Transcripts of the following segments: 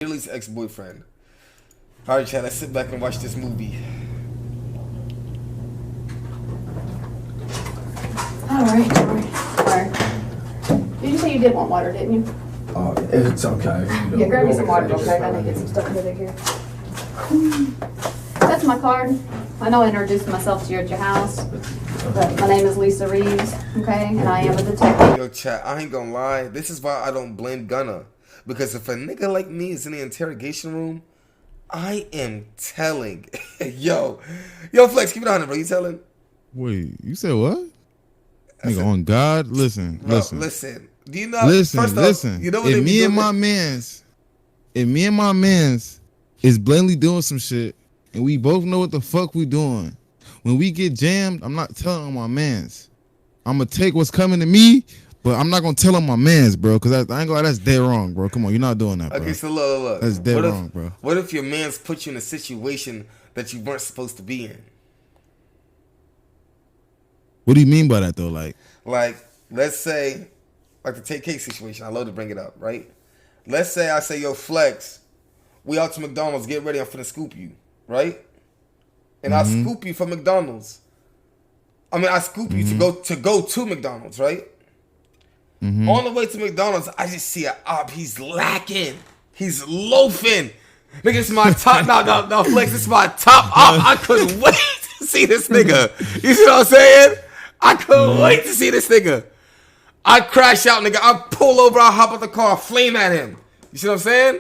Lily's ex-boyfriend. Alright, Chad, let's sit back and watch this movie. Alright. Did you say you did want water, didn't you? It's okay. Yeah, grab me some water real quick. I need to get some stuff together here. That's my card. I know I introduced myself to you at your house, but my name is Lisa Reeves, okay? And I am a detective. Yo, Chad, I ain't gonna lie. This is why I don't blame Gunna. Because if a nigga like me is in the interrogation room, I am telling. Yo, Flex, keep it 100, bro. You telling? Wait, you said what? Nigga, on God, listen. Do you know? Listen. You know what if they me and my mans is blatantly doing some shit, and we both know what the fuck we doing, when we get jammed, I'm not telling my mans. I'm gonna take what's coming to me, but I'm not gonna tell on my mans, bro, because I ain't gonna lie, that's dead wrong, bro. Come on, you're not doing that, bro. Okay, so look. That's dead wrong, bro. What if your man's put you in a situation that you weren't supposed to be in? What do you mean by that, though? Like, let's say, like the take cake situation. I love to bring it up, right? Let's say I say, yo, Flex, we out to McDonald's. Get ready. I'm finna scoop you, right? And I scoop you from McDonald's. I scoop you to go to McDonald's, right? On the way to McDonald's, I just see a op. He's lacking. He's loafing. Nigga, this is my top. No, Flex, this is my top op. I couldn't wait to see this nigga. You see what I'm saying? I couldn't wait to see this nigga. I crash out, nigga. I pull over. I hop out the car. Flame at him. You see what I'm saying?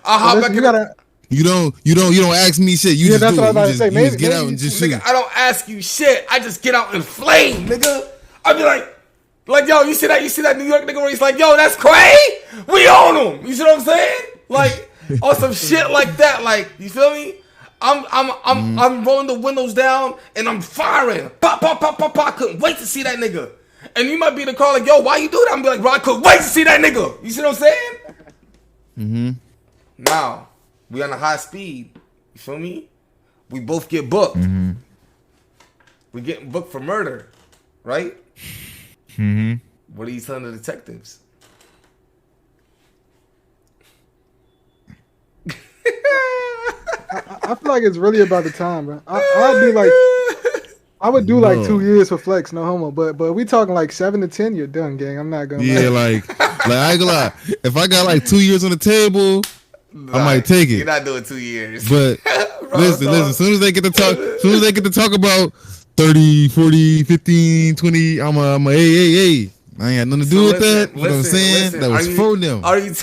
I hop back in the... You don't ask me shit. You just do it. You just get out and just shoot. Nigga, I don't ask you shit. I just get out and flame, nigga. I be like, yo, you see that New York nigga where he's like, yo, that's Cray? We own him. You see what I'm saying? Like, on some shit like that. Like, you feel me? I'm rolling the windows down and I'm firing. Pop. I couldn't wait to see that nigga. And you might be in the car like, yo, why you do that? I'm be like, bro, I couldn't wait to see that nigga. You see what I'm saying? Now, we on a high speed. You feel me? We both get booked. We getting booked for murder, right? What are you telling the detectives? I feel like it's really about the time, bro. I would do like 2 years for Flex, no homo. But we talking like 7 to 10, you're done, gang. I'm not gonna. Yeah, like I ain't gonna lie. If I got like 2 years on the table, I might take it. You're not doing 2 years. But listen. As soon as they get to talk about 30, 40, 15, 20, I'm a hey. I ain't got nothing to do with that. You know what I'm saying? That was for them. Are you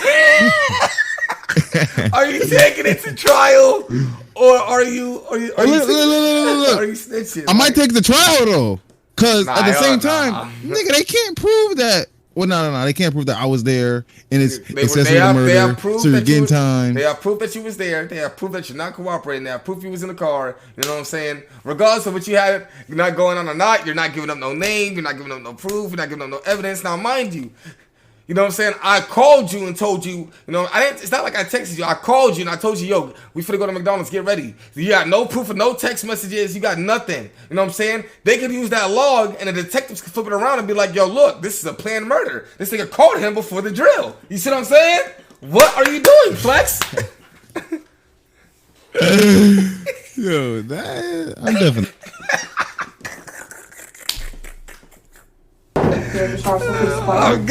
taking it to trial, or are you snitching? I might take the trial though, cause at the same time, nigga, they can't prove that. Well, no, they can't prove that I was there, and it's accessory to murder, so you're getting time. They have proof that you was there. They have proof that you're not cooperating. They have proof you was in the car. You know what I'm saying? Regardless of what you had, you're not going on or not. You're not giving up no name. You're not giving up no proof. You're not giving up no evidence. Now, mind you, you know what I'm saying? I called you and told you, it's not like I texted you. I called you and I told you, yo, we finna go to McDonald's, get ready. You got no proof of no text messages. You got nothing. You know what I'm saying? They could use that log and the detectives could flip it around and be like, yo, look, this is a planned murder. This nigga called him before the drill. You see what I'm saying? What are you doing, Flex? Yo, I'm definitely. I'm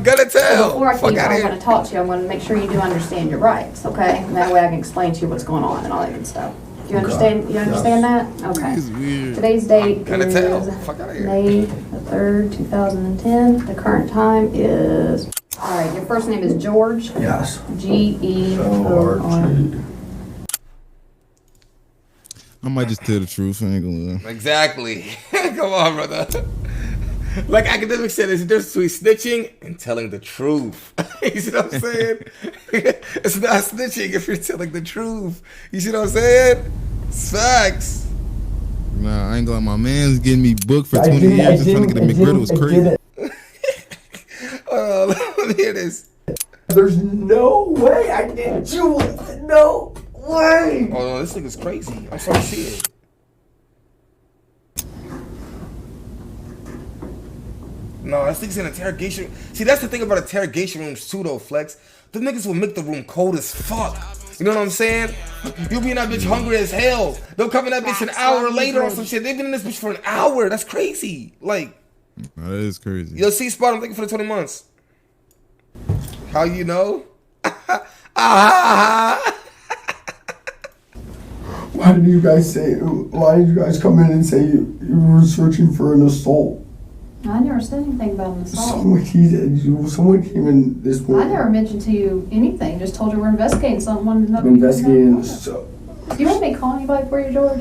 gonna tell. Before I keep on going to talk to you, I'm going to make sure you do understand your rights, okay? And that way I can explain to you what's going on and all that good stuff. Do you understand? You understand that? Okay. Today's date is May the 3rd, 2010. The current time is. All right. Your first name is George. Yes. George. I might just tell the truth. I ain't gonna lie. Exactly. Come on, brother. Like academics said, there's a difference between snitching and telling the truth. You see what I'm saying? It's not snitching if you're telling the truth. You see what I'm saying? It's facts. Nah, I ain't gonna lie. My man's getting me booked for 20 years just trying to get a McGriddle. Was crazy. Let me hear this. There's no way I did you. No way. Oh, no, this nigga's crazy. I'm sorry to see it. No, this thing's an interrogation. See, that's the thing about interrogation rooms too, though, Flex. the niggas will make the room cold as fuck. You know what I'm saying? You'll be in that bitch hungry as hell. They'll come in that bitch an hour later on some shit. They've been in this bitch for an hour. That's crazy. Like, that is crazy. Yo, C-Spot, I'm thinking for the 20 months. How you know? Why did you guys come in and say you were searching for an assault? I never said anything about an assault. Someone came in this morning. I never mentioned to you anything. Just told you we're investigating something. Investigating. Do you want me to call anybody for you, George?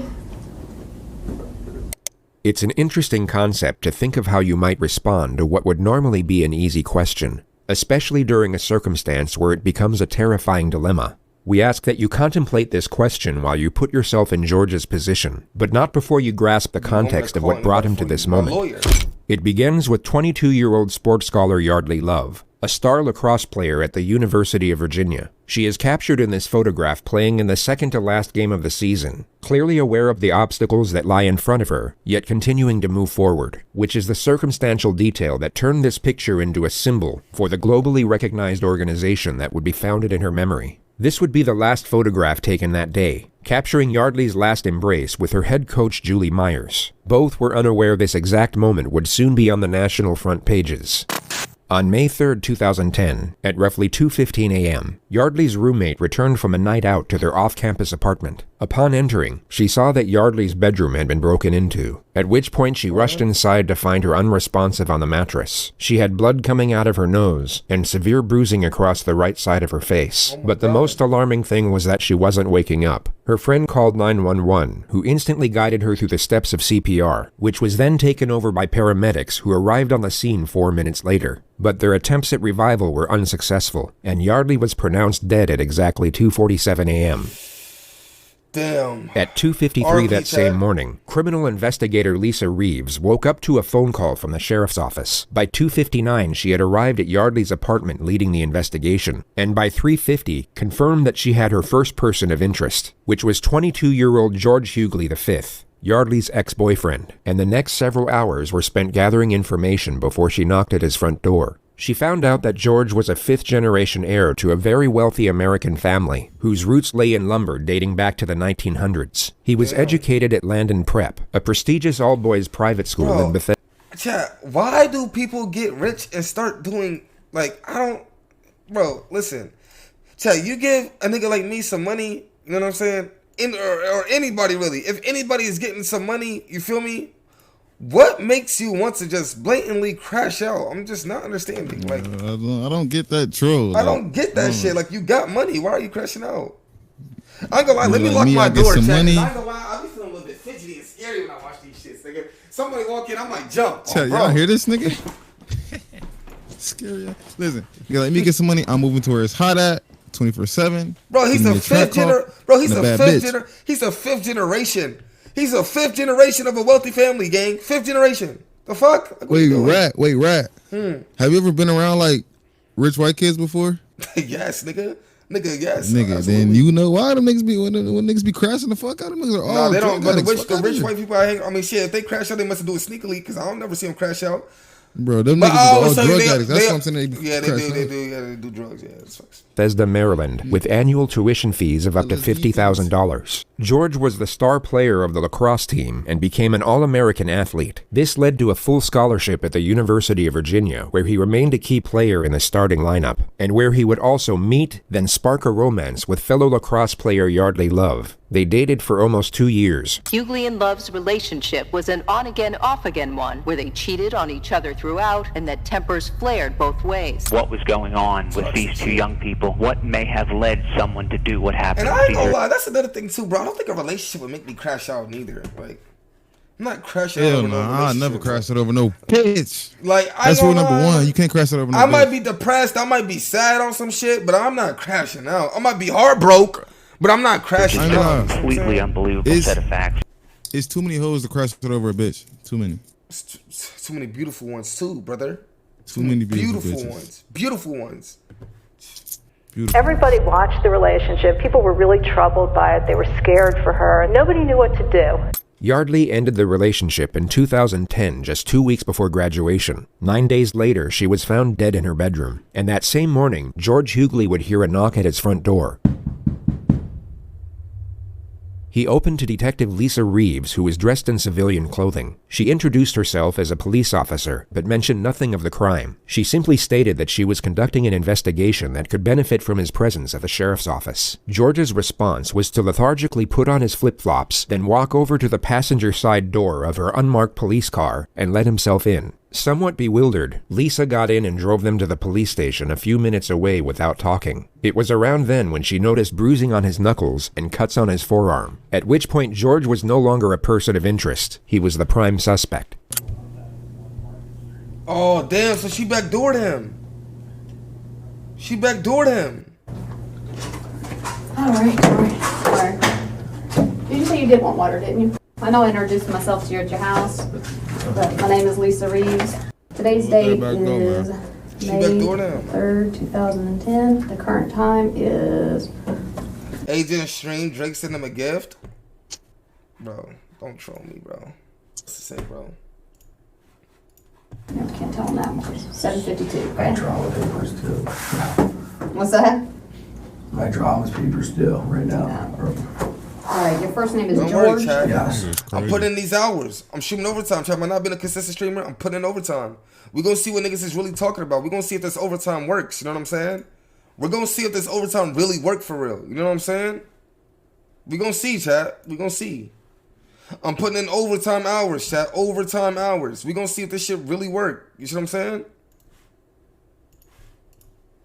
It's an interesting concept to think of how you might respond to what would normally be an easy question, especially during a circumstance where it becomes a terrifying dilemma. We ask that you contemplate this question while you put yourself in George's position, but not before you grasp the context of what brought him to this moment. It begins with 22-year-old sports scholar Yardley Love, a star lacrosse player at the University of Virginia. She is captured in this photograph playing in the second-to-last game of the season, clearly aware of the obstacles that lie in front of her, yet continuing to move forward, which is the circumstantial detail that turned this picture into a symbol for the globally recognized organization that would be founded in her memory. This would be the last photograph taken that day, capturing Yardley's last embrace with her head coach Julie Myers. Both were unaware this exact moment would soon be on the national front pages. On May 3, 2010, at roughly 2:15 a.m., Yardley's roommate returned from a night out to their off-campus apartment. Upon entering, she saw that Yardley's bedroom had been broken into, at which point she rushed inside to find her unresponsive on the mattress. She had blood coming out of her nose and severe bruising across the right side of her face. But the most alarming thing was that she wasn't waking up. Her friend called 911, who instantly guided her through the steps of CPR, which was then taken over by paramedics who arrived on the scene 4 minutes later. But their attempts at revival were unsuccessful, and Yardley was pronounced dead at exactly 2:47 a.m. Damn. At 2:53 that same morning, criminal investigator Lisa Reeves woke up to a phone call from the sheriff's office. By 2:59, she had arrived at Yardley's apartment leading the investigation, and by 3:50, confirmed that she had her first person of interest, which was 22-year-old George Hughley V, Yardley's ex-boyfriend, and the next several hours were spent gathering information before she knocked at his front door. She found out that George was a fifth-generation heir to a very wealthy American family, whose roots lay in lumber dating back to the 1900s. He was educated at Landon Prep, a prestigious all-boys private school in Bethesda. Chat, why do people get rich and start doing, like, bro, listen. Chat, you give a nigga like me some money, you know what I'm saying? Or anybody really. If anybody is getting some money, you feel me? What makes you want to just blatantly crash out? I'm just not understanding. Like, I don't get that troll. I don't get that shit. Like, you got money. Why are you crashing out? I ain't gonna lie. Let me lock my door, chat. I ain't gonna lie. I be feeling a little bit fidgety and scary when I watch these shits, nigga. Somebody walk in, I might jump. Chat, y'all hear this nigga? Scary. Listen, let me get some money. I'm moving to where it's hot at. 24/7. Bro, he's a fifth generation. Bro, he's a fifth generation. He's a fifth generation of a wealthy family, gang. Fifth generation. The fuck? Like, wait, rat. Have you ever been around like rich white kids before? Yes, nigga. Yes. Nigga, then you know why them niggas be when niggas be crashing the fuck out of them niggas are all. No, they don't. But the rich white people I hang. I mean, shit. If they crash out, they must do it sneakily because I don't never see them crash out. Bro, them niggas are all drug addicts. That's what I'm saying. They do drugs. Yeah, that's facts. Bethesda, Maryland, with annual tuition fees of up to $50,000. George was the star player of the lacrosse team and became an All-American athlete. This led to a full scholarship at the University of Virginia, where he remained a key player in the starting lineup, and where he would also meet, then spark a romance with fellow lacrosse player Yardley Love. They dated for almost 2 years. Hughley and Love's relationship was an on-again, off-again one, where they cheated on each other throughout and that tempers flared both ways. What was going on with these two young people? What may have led someone to do what happened? And I ain't gonna lie, that's another thing too, bro. I don't think a relationship would make me crash out neither. Like, I'm not crashing out over no relationship. I'll never crash it over no bitch. Like, that's rule number one. You can't crash it over no bitch. I might be depressed. I might be sad on some shit, but I'm not crashing out. I might be heartbroken, but I'm not crashing out. Completely unbelievable set of facts. It's too many hoes to crash it over a bitch. Too many. It's too many beautiful ones too, brother. Too many beautiful ones. Beautiful ones. Beautiful. Everybody watched the relationship. People were really troubled by it. They were scared for her. Nobody knew what to do. Yardley ended the relationship in 2010, just 2 weeks before graduation. 9 days later, she was found dead in her bedroom. And that same morning, George Hughley would hear a knock at his front door. He opened to Detective Lisa Reeves, who was dressed in civilian clothing. She introduced herself as a police officer, but mentioned nothing of the crime. She simply stated that she was conducting an investigation that could benefit from his presence at the sheriff's office. George's response was to lethargically put on his flip-flops, then walk over to the passenger side door of her unmarked police car and let himself in. Somewhat bewildered, Lisa got in and drove them to the police station a few minutes away without talking. It was around then when she noticed bruising on his knuckles and cuts on his forearm, at which point George was no longer a person of interest. He was the prime suspect. Oh, damn, so she backdoored him. She backdoored him. Alright. Did you say you did want water, didn't you? I know I introduced myself to you at your house, but my name is Lisa Reeves. Today's date is May 3rd, 2010. The current time is... Agent Stream, Drake sent him a gift. Bro, don't troll me, bro. What's to say, bro? No, I can't tell him that much. 7:52, okay? My drama papers too. What's that? My drama's papers still right now. Alright, your first name is Don't George? worry, Chad. Yes. I'm putting in these hours. I'm shooting overtime. Chad, might not been a consistent streamer. I'm putting in overtime. We're going to see what niggas is really talking about. We're going to see if this overtime works. You know what I'm saying? We're going to see if this overtime really worked for real. You know what I'm saying? We're going to see, Chad. We're going to see. I'm putting in overtime hours, Chad. Overtime hours. We're going to see if this shit really worked. You see what I'm saying?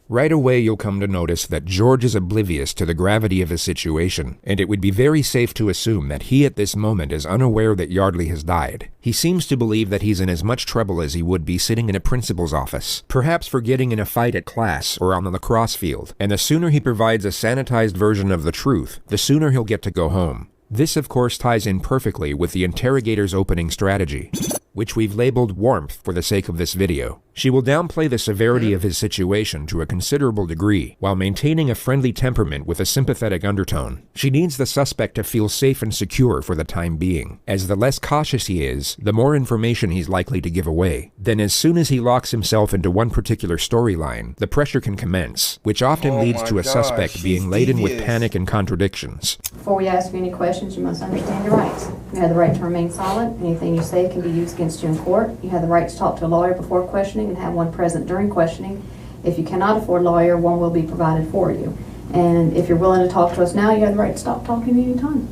Right away, you'll come to notice that George is oblivious to the gravity of his situation, and it would be very safe to assume that he at this moment is unaware that Yardley has died. He seems to believe that he's in as much trouble as he would be sitting in a principal's office, perhaps for getting in a fight at class or on the lacrosse field, and the sooner he provides a sanitized version of the truth, the sooner he'll get to go home. This, of course, ties in perfectly with the interrogator's opening strategy, which we've labeled warmth for the sake of this video. She will downplay the severity of his situation to a considerable degree, while maintaining a friendly temperament with a sympathetic undertone. She needs the suspect to feel safe and secure for the time being, as the less cautious he is, the more information he's likely to give away. Then as soon as he locks himself into one particular storyline, the pressure can commence, which often leads to a suspect being laden with panic and contradictions. Before we ask you any questions, you must understand your rights. You have the right to remain silent. Anything you say can be used against you in court. You have the right to talk to a lawyer before questioning and have one present during questioning. If you cannot afford a lawyer, one will be provided for you. And if you're willing to talk to us now, you have the right to stop talking anytime.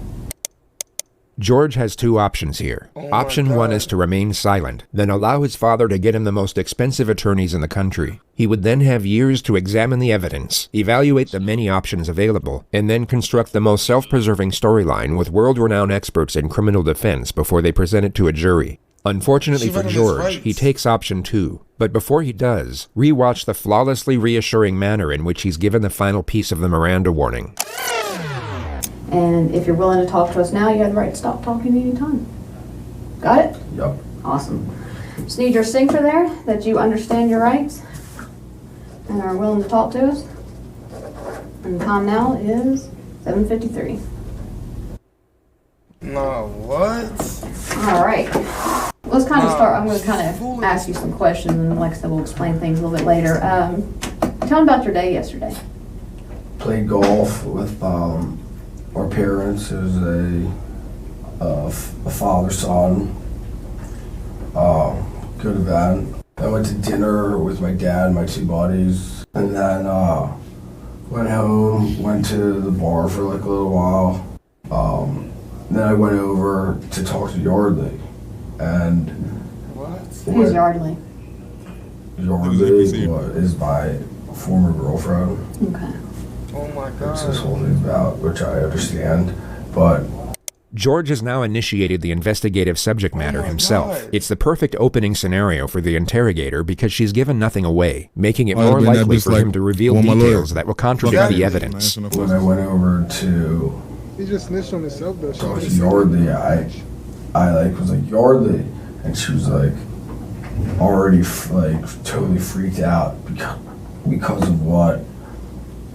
George has two options here. Option one is to remain silent, then allow his father to get him the most expensive attorneys in the country. He would then have years to examine the evidence, evaluate the many options available, and then construct the most self-preserving storyline with world-renowned experts in criminal defense before they present it to a jury. Unfortunately for George, he takes option two. But before he does, rewatch the flawlessly reassuring manner in which he's given the final piece of the Miranda warning. And if you're willing to talk to us now, you have the right to stop talking anytime. Got it? Yep. Awesome. Just need your signature there, that you understand your rights and are willing to talk to us. And the time now is 7:53. No, what? All right. Let's kind of start. I'm going to kind of ask you some questions, and like I said, we'll explain things a little bit later. Tell me about your day yesterday. Played golf with our parents. It was a father-son. Good event. I went to dinner with my dad and my two buddies, and then went home, went to the bar for like a little while. Then I went over to talk to Yardley, and Who's Yardley? Yardley is my former girlfriend. Okay. Oh my God. That's this whole thing's about, which I understand, but George has now initiated the investigative subject matter himself. God. It's the perfect opening scenario for the interrogator because she's given nothing away, making it more likely for him to reveal details that will contradict the evidence. when I went over to He just snitched on himself though. talk to Yardley, I was like, Yardley, and she was like already totally freaked out because of what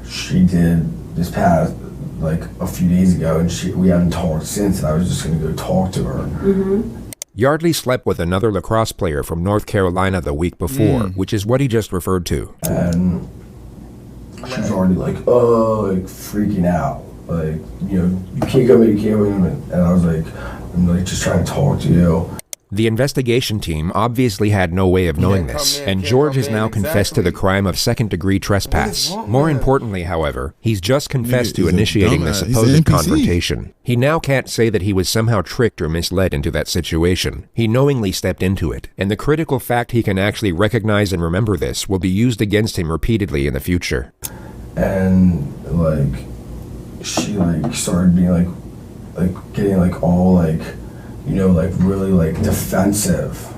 she did this past like a few days ago, and we haven't talked since, and I was just gonna go talk to her. Yardley slept with another lacrosse player from North Carolina the week before, which is what he just referred to. And she was already like, oh, like freaking out. Like, you know, you can't come in, you can't come in. And I was like, I'm like just trying to talk to you. The investigation team obviously had no way of knowing this, and George has now confessed to the crime of second-degree trespass. More importantly, however, he's just confessed to initiating the supposed confrontation. He now can't say that he was somehow tricked or misled into that situation. He knowingly stepped into it, and the critical fact he can actually recognize and remember this will be used against him repeatedly in the future. And, like, she, like, started being, like getting, like, all, like, you know, like really like defensive.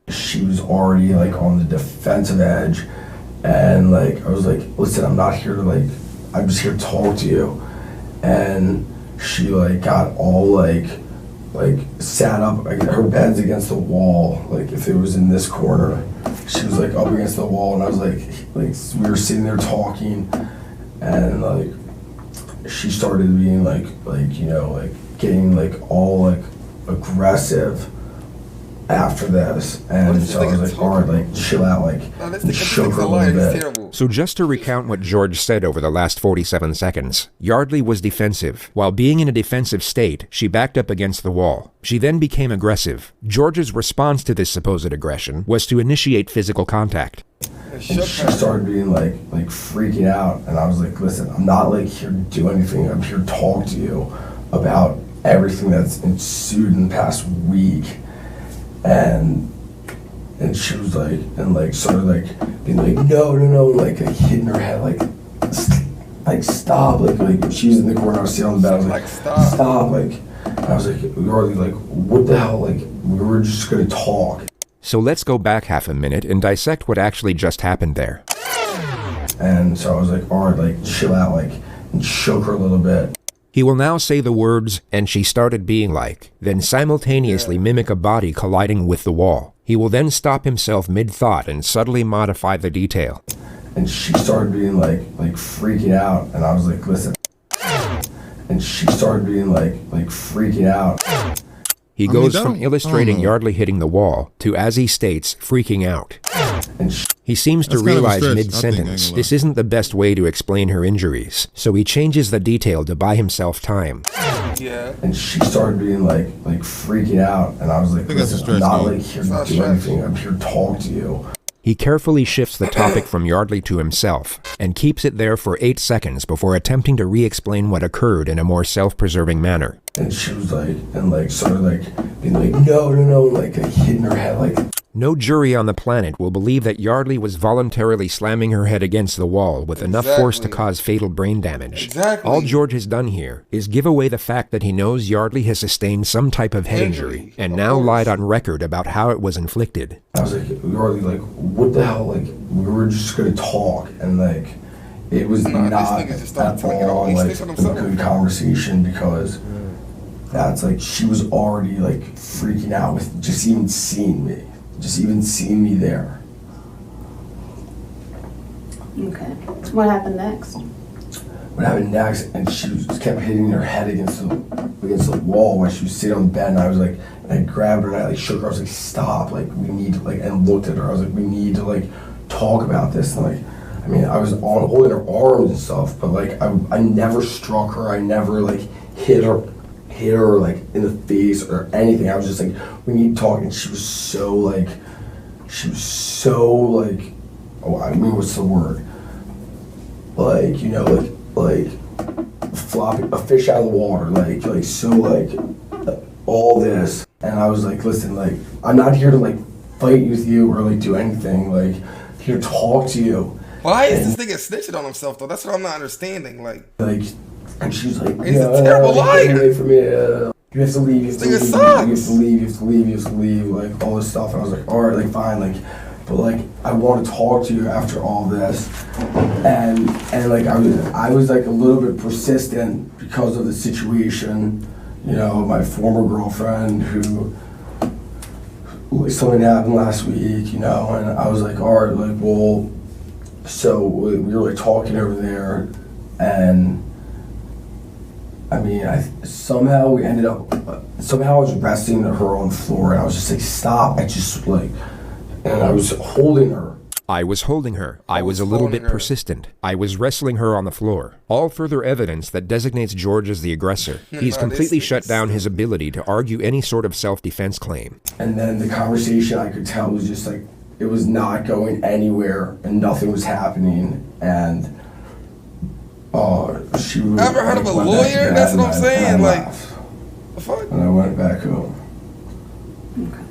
She was already like on the defensive edge, and like I was like, listen, I'm not here to like, I'm just here to talk to you. And she like got all like sat up, like her bed's against the wall, like if it was in this corner, she was like up against the wall, and I was like we were sitting there talking, and like she started being like you know, like getting like all like aggressive after this, and so I was like, all right, like chill out, like shook her a little bit. So just to recount what George said over the last 47 seconds, Yardley was defensive. While being in a defensive state, she backed up against the wall. She then became aggressive. George's response to this supposed aggression was to initiate physical contact. And she started being like freaking out, and I was like, listen, I'm not like here to do anything, I'm here to talk to you about everything that's ensued in the past week. And she was like, and like sort of like being like, no, like hitting her head, like stop, like she was in the corner, I was sitting on the bed, I was like stop, like I was like, we were like, what the hell, like we were just gonna talk. So let's go back half a minute and dissect what actually just happened there. And so I was like, all right, like chill out, like, and shook her a little bit. He will now say the words, and she started being like, then simultaneously mimic a body colliding with the wall. He will then stop himself mid-thought and subtly modify the detail. And she started being like freaking out, and I was like, listen. And she started being like freaking out. He goes from illustrating Yardley hitting the wall to, as he states, freaking out. He seems to realize mid-sentence this isn't the best way to explain her injuries, so he changes the detail to buy himself time. Yeah. And she started being like freaking out, and I was like, listen, I'm not like here to do anything, I'm here to talk to you. He carefully shifts the topic from Yardley to himself, and keeps it there for 8 seconds before attempting to re-explain what occurred in a more self-preserving manner. And she was like, and like sort of like being like, no, like hitting her head, like. No jury on the planet will believe that Yardley was voluntarily slamming her head against the wall with enough force to cause fatal brain damage. All George has done here is give away the fact that he knows Yardley has sustained some type of head injury, and now lied on record about how it was inflicted. I was like, Yardley, like, what the hell, like, we were just gonna talk, and like, it was not at all like a good conversation, because that's like, she was already like freaking out with just even seeing me. Just even seeing me there. Okay. What happened next? What happened next? And she kept hitting her head against the wall while she was sitting on the bed. And I was like, and I grabbed her and I like shook her. I was like, stop! Like we need to like, and looked at her. I was like, we need to like talk about this. And like, I mean, I was holding her arms and stuff, but like I never struck her. I never like hit her like in the face or anything. I was just like, we need to talk. And she was so like, oh, I mean, what's the word? Like, you know, like flopping a fish out of the water, like so like all this. And I was like, listen, like I'm not here to like fight with you or like do anything. Like I'm here to talk to you. Why is this nigga snitching on himself though? That's what I'm not understanding. Like. And she's like, he's a terrible liar. Away from me. You have to leave. You have to leave. Like all this stuff. And I was like, all right, like fine, like, but like I want to talk to you after all this. And like I was like a little bit persistent because of the situation. You know, my former girlfriend who something happened last week. You know, and I was like, all right, like well, so we were like talking over there, and I mean, somehow we ended up, somehow I was resting her on the floor, and I was just like, stop. I just like, and I was holding her. I was holding her. I was a little bit persistent. I was wrestling her on the floor. All further evidence that designates George as the aggressor. He's completely shut down his ability to argue any sort of self-defense claim. And then the conversation, I could tell, was just like, it was not going anywhere, and nothing was happening, and she was... Ever heard of a lawyer? That's what I'm saying. Like, the fuck? And I went back home. Okay.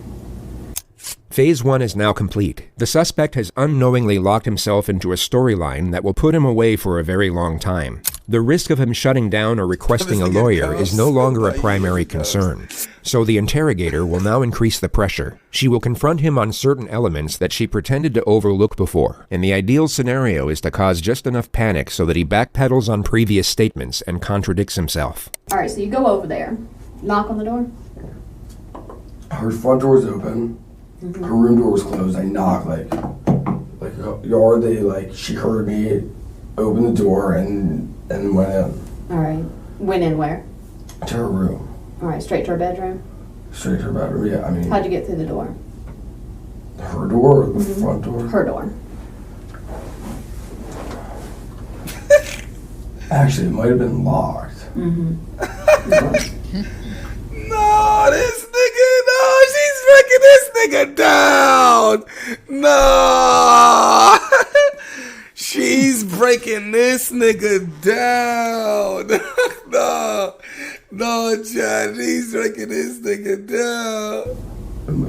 Phase 1 is now complete. The suspect has unknowingly locked himself into a storyline that will put him away for a very long time. The risk of him shutting down or requesting a lawyer is no longer a primary concern. So the interrogator will now increase the pressure. She will confront him on certain elements that she pretended to overlook before. And the ideal scenario is to cause just enough panic so that he backpedals on previous statements and contradicts himself. All right, so you go over there, knock on the door. Her front door was open. Her room door was closed. I knocked like a yard. She heard me open the door and went in. All right, went in where? To her room. All right, straight to her bedroom? Straight to her bedroom, yeah. I mean. How'd you get through the door? Her door or the front door? Her door. Actually, it might have been locked. No, this nigga, no, she's breaking this nigga down. No. She's breaking this nigga down. No, Chad, she's breaking this nigga down.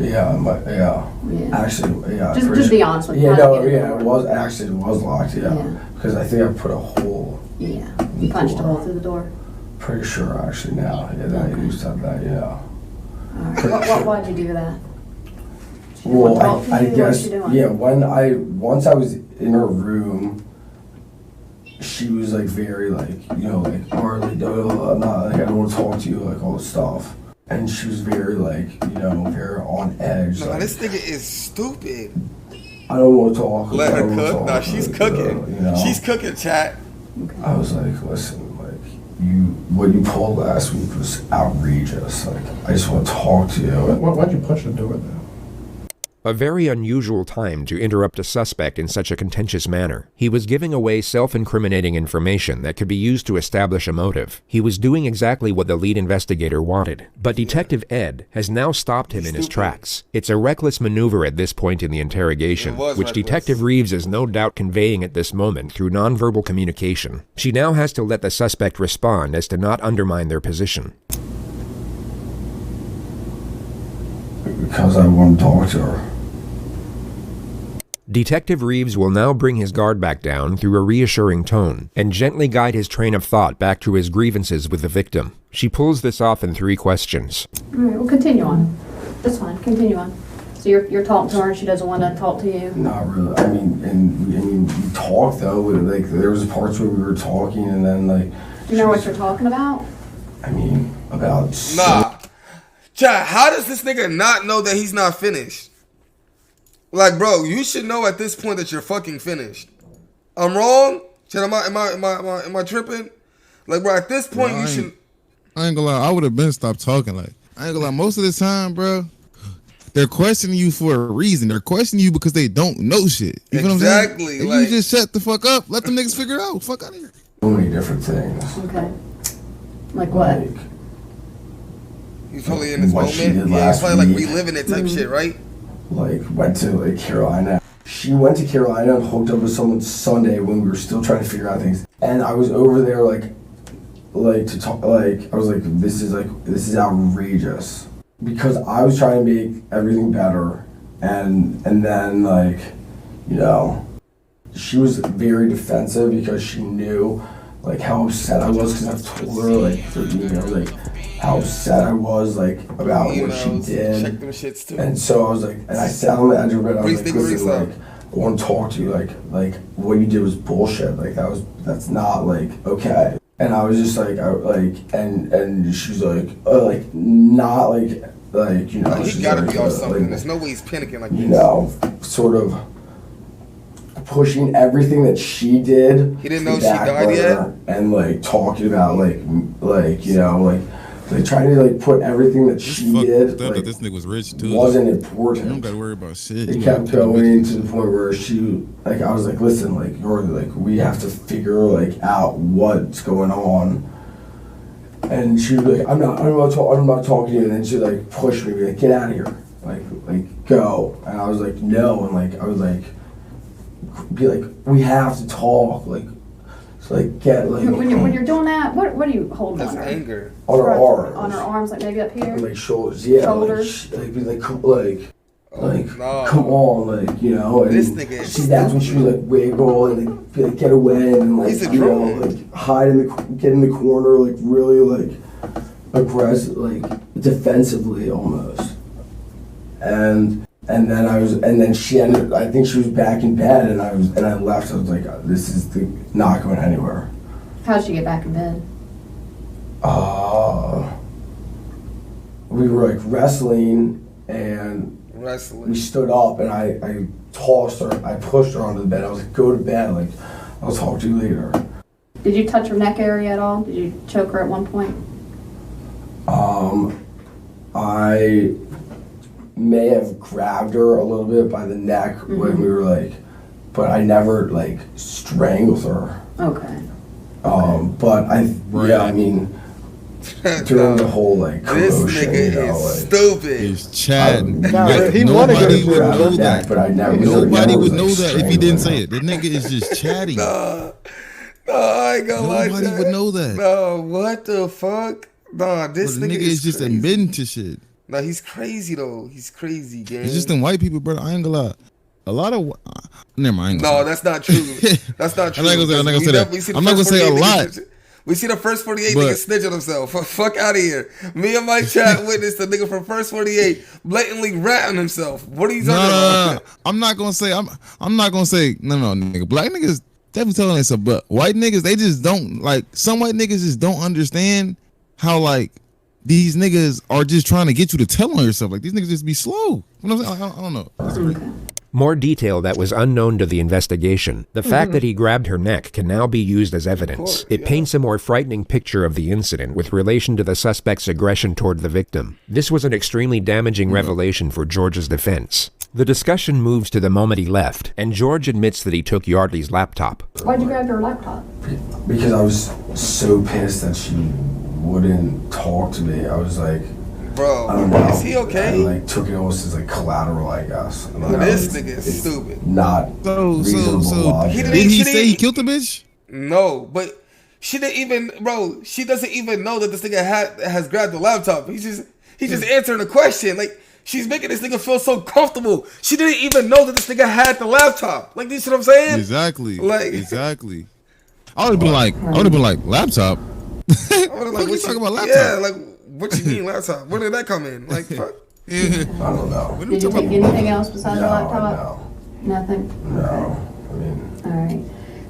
Yeah. Actually, yeah. Just be honest with me. Yeah, no, yeah, it was locked, yeah. Because I think I put a hole. Yeah, you punched a hole through the door? Pretty sure, actually, now. Yeah, that I used to have that, yeah. All right. Why'd you do that? Well, I guess, yeah, once I was in her room, she was like very like, you know, like, Harley, I'm not, like, I don't want to talk to you, like, all this stuff. And she was very like, you know, very on edge. No, like, this nigga is stupid. I don't want to talk. Let her cook. No, she's cooking. You know? She's cooking, chat. I was like, listen, what you pulled last week was outrageous. Like, I just want to talk to you. Why'd you punch the door then? A very unusual time to interrupt a suspect in such a contentious manner. He was giving away self-incriminating information that could be used to establish a motive. He was doing exactly what the lead investigator wanted. But Detective Ed has now stopped him in his tracks. It's a reckless maneuver at this point in the interrogation, which Detective Reeves is no doubt conveying at this moment through nonverbal communication. She now has to let the suspect respond as to not undermine their position. Because I want to talk to her. Detective Reeves will now bring his guard back down through a reassuring tone and gently guide his train of thought back to his grievances with the victim. She pulls this off in 3 questions. All right, well, continue on. That's fine. Continue on. So you're talking to her and she doesn't want to talk to you? Not really. I mean, we talked though. Like, there was parts where we were talking and then like... Do you know what you're talking about? I mean, about... Nah. Chad, how does this nigga not know that he's not finished? Like, bro, you should know at this point that you're fucking finished. I'm wrong? Chad, am I tripping? Like, bro, at this point, bro, you should... I ain't gonna lie, I would have been stopped talking. Like, I ain't gonna lie, most of the time, bro, they're questioning you for a reason. They're questioning you because they don't know shit. You know what I'm saying? Exactly. Like, you just shut the fuck up. Let them niggas figure it out. Fuck out of here. So many different things. Okay. Like what? Like, He's probably in this what she moment. did Yeah, he's last probably like week. reliving it type shit, right? Like, went to like Carolina. She went to Carolina and hooked up with someone Sunday when we were still trying to figure out things. And I was over there like to talk, like, I was like, this is outrageous. Because I was trying to make everything better. And then, like, you know, she was very defensive because she knew like how upset I was, because I've told her like through email like how upset I was like about what she did. Check them shits too. And so I was like, and I sat on the edge of it. I was like, listen, like, I want to talk to you. Like what you did was bullshit. Like that's not like okay. And I was just like, and she's like not like you know. Like, he gotta be off something. There's no way he's panicking like this. You know, sort of pushing everything that she did. He didn't know she died yet? And like talking about like you know like trying to like put everything that she did. Like, this nigga was rich too. Wasn't important. You don't gotta worry about shit. It kept going to the point where she like I was like, listen, like you're like we have to figure like out what's going on. And she was like, I'm not talking to you. And then she like pushed me, like get out of here, like go. And I was like no, and like I was like be like we have to talk, like so like get like when you're doing that, what are you holding on her? Anger on her arms, like maybe up here, like shoulders, yeah, shoulders, like be like come on, like you know. And this nigga is that's when she was like wiggle and like, be like get away and like you know like hide get in the corner, like really like aggressive, like defensively almost. And then she ended. I think she was back in bed, and I left. I was like, this is not going anywhere. How'd she get back in bed? We were like wrestling, and we stood up, and I tossed her. I pushed her onto the bed. I was like, go to bed. Like, I'll talk to you later. Did you touch her neck area at all? Did you choke her at one point? I may have grabbed her a little bit by the neck when we were like, but I never like strangled her. Okay. But I mean, during the whole like commotion, this nigga you know, is like, stupid. He's chatting. He wanted Nobody to would know that. But I never. Nobody would know that if he didn't say it. The nigga is just chatting. No, I ain't gonna lie. Nobody would know that. No, what the fuck? Nah, this Bro, the nigga is just crazy. admitting to shit. No, he's crazy though. He's crazy, gang. It's just them white people, bro. I ain't gonna lie. A lot of never mind. No, that's not true. That's not true. I'm not gonna say that. I'm not gonna say a lot. We see the first 48 niggas snitch on himself. Fuck out of here. Me and my chat witnessed the nigga from first 48 blatantly ratting himself. What are you talking about? No. I'm not gonna say. I'm not gonna say. No, nigga. Black niggas definitely telling themselves, but white niggas, they just don't like. Some white niggas just don't understand how like these niggas are just trying to get you to tell on yourself. Like these niggas just be slow. You know what I'm saying? I don't know. More detail that was unknown to the investigation. The fact that he grabbed her neck can now be used as evidence. It paints a more frightening picture of the incident with relation to the suspect's aggression toward the victim. This was an extremely damaging revelation for George's defense. The discussion moves to the moment he left, and George admits that he took Yardley's laptop. Why'd you grab her laptop? Because I was so pissed that she wouldn't talk to me. I was like, bro, I don't know. Is he okay? I like took it almost as like collateral, I guess. This nigga is stupid. Not reasonable logic. Did he say he killed the bitch? No, but she didn't even, bro. She doesn't even know that this nigga has grabbed the laptop. He's just answering the question. Like she's making this nigga feel so comfortable. She didn't even know that this nigga had the laptop. Like, you see what I'm saying? Exactly. Like exactly. I would have been like laptop. What you talking about laptop? Yeah, like what you mean laptop? When did that come in? Like fuck. I don't know. Did you take anything else besides the laptop? No. Nothing. No. I mean. All right.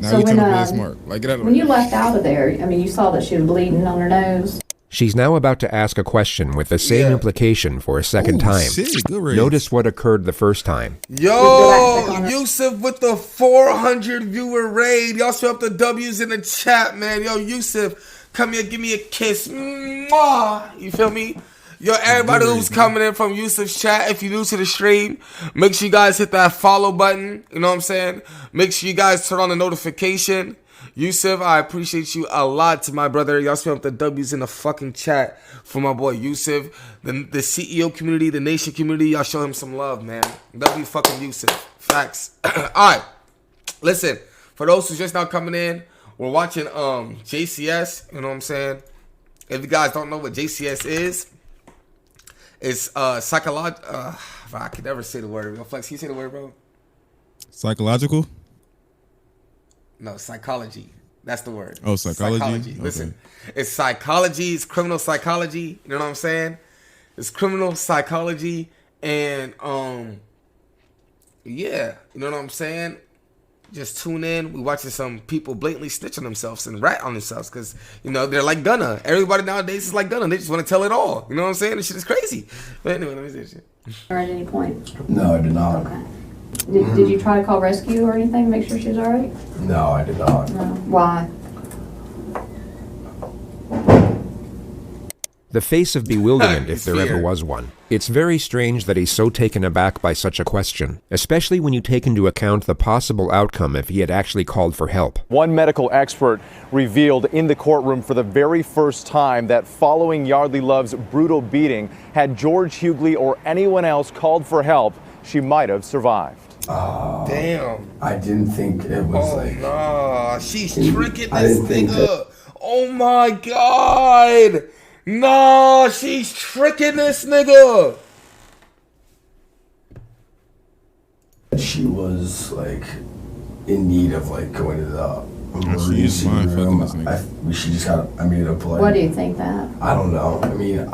Now So you trying to play smart. Like, get out of when the you left out of there, I mean, you saw that she was bleeding on her nose. She's now about to ask a question with the same implication for a second time. Shit, good raise. Notice what occurred the first time. Yo, Yusuf with the 400 viewer raid. Y'all show up the W's in the chat, man. Yo, Yusuf, come here, give me a kiss. Mwah. You feel me? Yo, everybody who's coming in from Yusuf's chat, if you're new to the stream, make sure you guys hit that follow button. You know what I'm saying? Make sure you guys turn on the notification. Yusuf, I appreciate you a lot, to my brother. Y'all spam up the W's in the fucking chat for my boy Yusuf. The CEO community, the nation community, y'all show him some love, man. W fucking Yusuf. Facts. Alright. Listen, for those who's just now coming in, we're watching JCS, you know what I'm saying? If you guys don't know what JCS is, it's psychological. I can never say the word. Yo, Flex, can you say the word, bro? Psychological? No, psychology. That's the word. Oh, psychology? Okay. Listen, it's psychology. It's criminal psychology. You know what I'm saying? It's criminal psychology, and yeah, you know what I'm saying? Just tune in. We watching some people blatantly snitch on themselves and rat on themselves because, you know, they're like Gunna. Everybody nowadays is like Gunna. They just want to tell it all. You know what I'm saying? This shit is crazy. But anyway, let me say this shit. Or at any point? No, I did not. Okay. Did you try to call rescue or anything to make sure she was all right? No, I did not. No. Why? The face of bewilderment, if there ever was one. It's very strange that he's so taken aback by such a question, especially when you take into account the possible outcome if he had actually called for help. One medical expert revealed in the courtroom for the very first time that following Yardley Love's brutal beating, had George Hughley or anyone else called for help, she might have survived. Damn. I didn't think it was like... Nah, she's tricking this nigga. Oh my God. Nah, she's tricking this nigga. She was like in need of like going to the She room. She just got. I mean, Why do you think that? I don't know. I mean,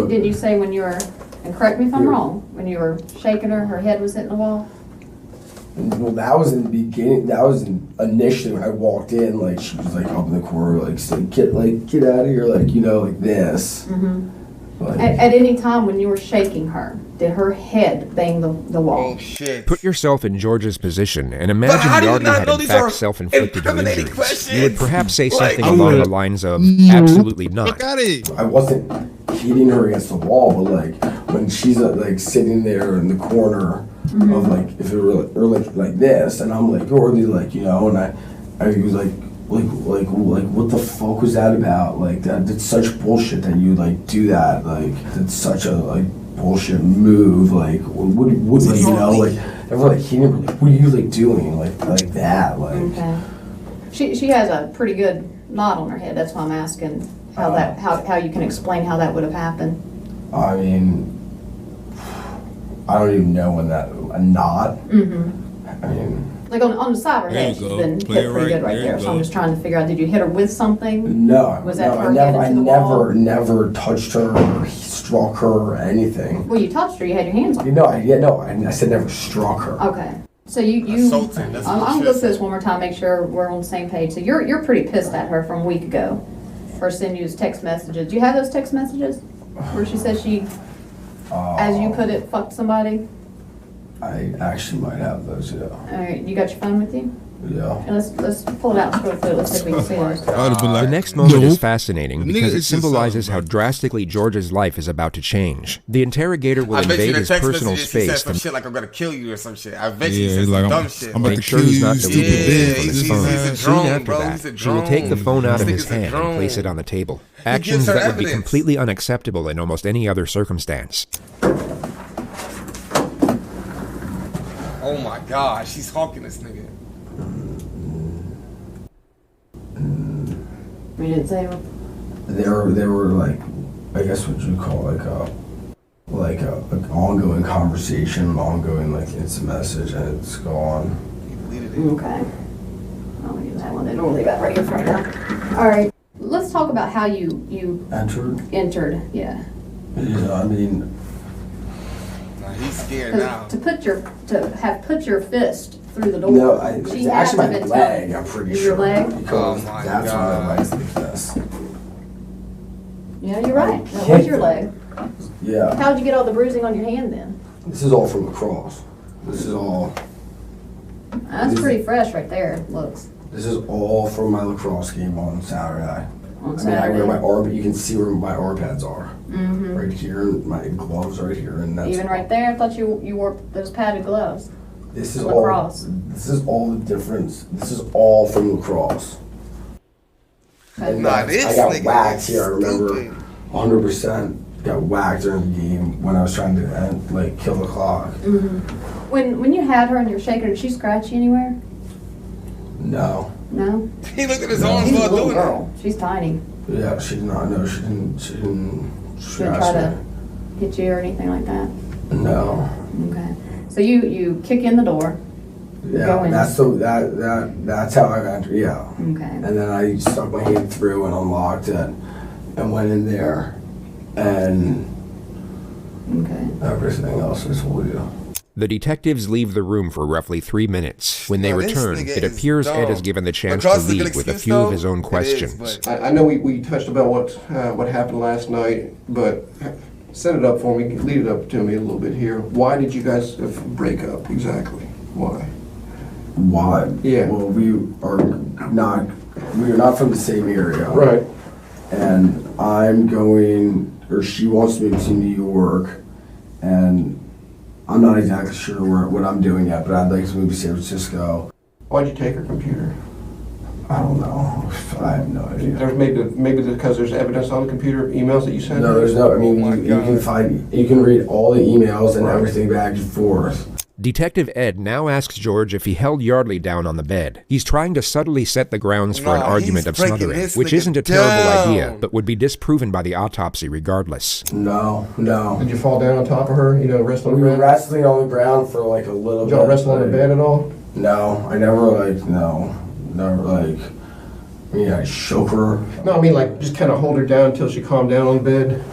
Did you say when you were, and correct me if I'm wrong, when you were shaking her, her head was hitting the wall? Well, that was in the beginning. That was initially when I walked in. Like she was like up in the corner, like saying, get out of here, like like this. Mm-hmm. Like, at any time when you were shaking her, did her head bang the wall? Oh shit! Put yourself in George's position and imagine Yardley had in fact self-inflicted her injuries. You would perhaps say something along the lines of, absolutely not. I wasn't hitting her against the wall, but like when she's like sitting there in the corner. Mm-hmm. Of like if it were like this, and I'm like already like and I was like what the fuck was that about? Like that's such bullshit that you like do that, like that's such a like bullshit move. Like what like ever like he never like what are you like doing like that like. Okay. She has a pretty good knot on her head. That's why I'm asking how you can explain how that would have happened. I mean, I don't even know when that a knot. Mm-hmm. I mean, like on the side of her head, she's been hit pretty good right there. So I'm just trying to figure out, did you hit her with something? No, was that no, I never touched her or struck her or anything. Well, you touched her. You had your hands on her. I said never struck her. Okay. So you I'm gonna go through this one more time, make sure we're on the same page. So you're pretty pissed at her from a week ago for sending you text messages. Do you have those text messages where she says she, as you put it, fucked somebody? I actually might have those, yeah. All right, you got your phone with you? Yeah. And let's pull it out and scroll through it. Let's see if we can see those. The next moment is fascinating because it symbolizes how drastically George's life is about to change. The interrogator will invade his personal space. Some shit like I'm gonna kill you or some shit. I bet you said some dumb shit. I'm make sure he's not deleting from his phone. Soon after that, she will take the phone out of his hand and place it on the table. Actions that would be completely unacceptable in almost any other circumstance. Oh my God, she's hawking this nigga. We didn't say them. They were like, I guess what you call like a ongoing conversation, an ongoing like instant message, and it's gone. Okay. I'll use that one then. We'll leave that right here for now. All right. Let's talk about how you entered. Yeah. Yeah, I mean. He's scared now. To put your fist through the door. No, it's actually my leg. I'm pretty sure. Your leg? Because that's why my leg's like this. Yeah, you're right. That was your leg. Yeah. How'd you get all the bruising on your hand then? This is all from lacrosse. This is all. That's pretty fresh right there. Looks. This is all from my lacrosse game on Saturday. On Saturday. I wear my arm. You can see where my arm pads are. Mm-hmm. Right here, my gloves right here, and that's even right there. I thought you wore those padded gloves. This is lacrosse. This is all the difference. This is all from lacrosse. Okay. I got whacked here. I remember 100% got whacked during the game when I was trying to kill the clock. Mm-hmm. When you had her and you're shaking her, did she scratch you anywhere? No. No. He looked at his arms while doing girl. She's tiny. Yeah, she did not. No, she didn't. She didn't. She didn't try to hit you or anything like that? No. Okay. So you kick in the door. Yeah, that's how I entered. Yeah. Okay. And then I stuck my hand through and unlocked it, and went in there, and everything else I told you. The detectives leave the room for roughly 3 minutes. When they return, it appears Ed is given the chance to lead with a few of his own questions. I know we touched about what happened last night, but set it up for me, lead it up to me a little bit here. Why did you guys break up exactly? Why? Why? Yeah. Well, we are not from the same area. Right. And I'm going, or she wants me to New York, and I'm not exactly sure what I'm doing yet, but I'd like to move to San Francisco. Why'd you take her computer? I don't know. I have no idea. There's maybe because there's evidence on the computer, emails that you sent. No, there's no. I mean, Oh my you can read all the emails and everything back and forth. Detective Ed now asks George if he held Yardley down on the bed. He's trying to subtly set the grounds for an argument of smothering, which isn't a terrible idea, but would be disproven by the autopsy regardless. No. Did you fall down on top of her? Wrestling on We the were ground? wrestling on the ground for like a little bit. Did y'all wrestle on the bed at all? No, I never I shook her. No, I mean just kind of hold her down until she calmed down on the bed.